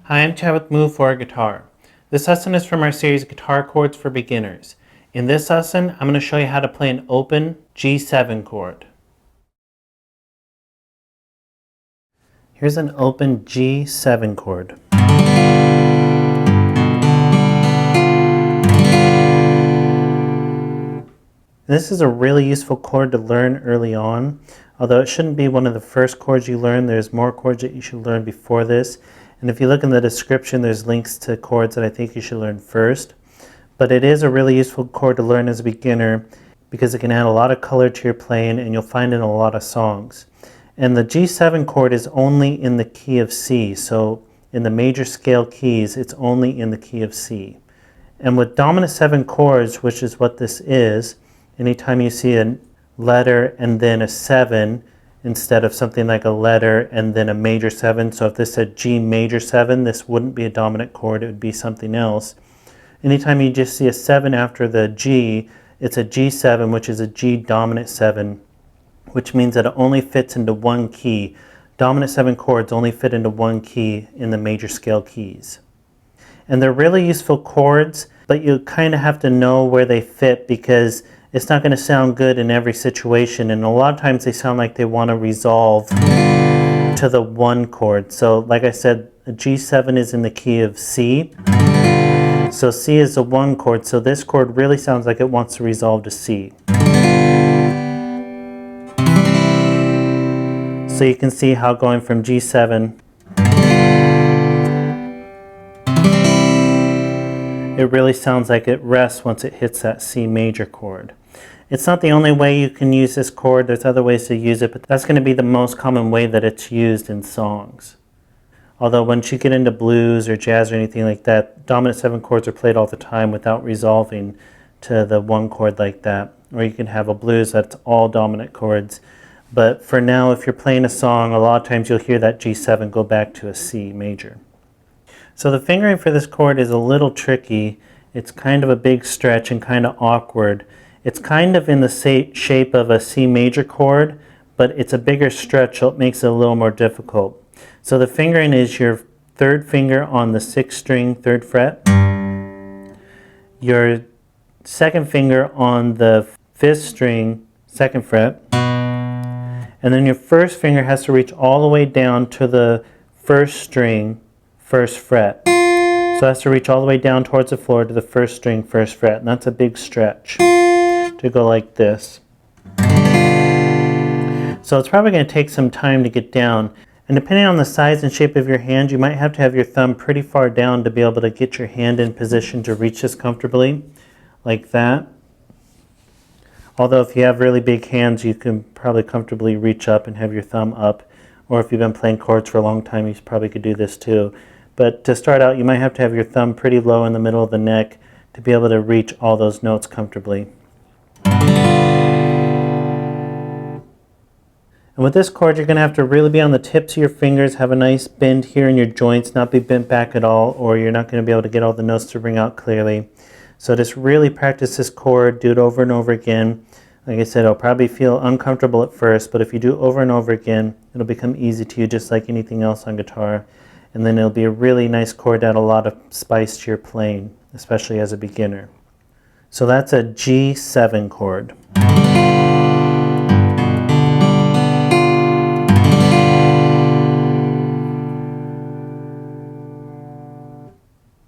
Hi, I'm Chad with Move for Guitar. This lesson is from our series Guitar Chords for Beginners. In this lesson, I'm going to show you how to play an open G7 chord. Here's an open G7 chord. This is a really useful chord to learn early on. Although it shouldn't be one of the first chords you learn, there's more chords that you should learn before this. And if you look in the description, there's links to chords that I think you should learn first. But it is a really useful chord to learn as a beginner because it can add a lot of color to your playing, and you'll find it in a lot of songs. And the G7 chord is only in the key of C, so in the major scale keys, it's only in the key of C. And with dominant 7 chords, which is what this is, anytime you see a letter and then a 7 instead of something like a letter and then a major 7, so if this said G major 7, this wouldn't be a dominant chord, it would be something else. Anytime you just see a 7 after the G, it's a G7, which is a G dominant 7, which means that it only fits into one key. Dominant 7 chords only fit into one key in the major scale keys. And they're really useful chords, but you kind of have to know where they fit because it's not going to sound good in every situation, and a lot of times they sound like they want to resolve to the one chord. So like I said, a G7 is in the key of C. So C is the 1 chord, so this chord really sounds like it wants to resolve to C. So you can see how going from G7, it really sounds like it rests once it hits that C major chord. It's not the only way you can use this chord, there's other ways to use it, but that's going to be the most common way that it's used in songs. Although once you get into blues or jazz or anything like that, dominant 7 chords are played all the time without resolving to the 1 chord like that. Or you can have a blues that's all dominant chords. But for now, if you're playing a song, a lot of times you'll hear that G7 go back to a C major. So the fingering for this chord is a little tricky. It's kind of a big stretch and kind of awkward. It's kind of in the shape of a C major chord, but it's a bigger stretch, so it makes it a little more difficult. So the fingering is your 3rd finger on the 6th string 3rd fret, your 2nd finger on the 5th string 2nd fret, and then your 1st finger has to reach all the way down to the 1st string 1st fret. So it has to reach all the way down towards the floor to the 1st string 1st fret, and that's a big stretch to go like this. So it's probably going to take some time to get down. And depending on the size and shape of your hand, you might have to have your thumb pretty far down to be able to get your hand in position to reach this comfortably, like that. Although if you have really big hands, you can probably comfortably reach up and have your thumb up. Or if you've been playing chords for a long time, you probably could do this too. But to start out, you might have to have your thumb pretty low in the middle of the neck to be able to reach all those notes comfortably. And with this chord, you're going to have to really be on the tips of your fingers, have a nice bend here in your joints, not be bent back at all, or you're not going to be able to get all the notes to ring out clearly. So just really practice this chord, do it over and over again. Like I said, it'll probably feel uncomfortable at first, but if you do it over and over again, it'll become easy to you just like anything else on guitar. And then it'll be a really nice chord to add a lot of spice to your playing, especially as a beginner. So that's a G7 chord.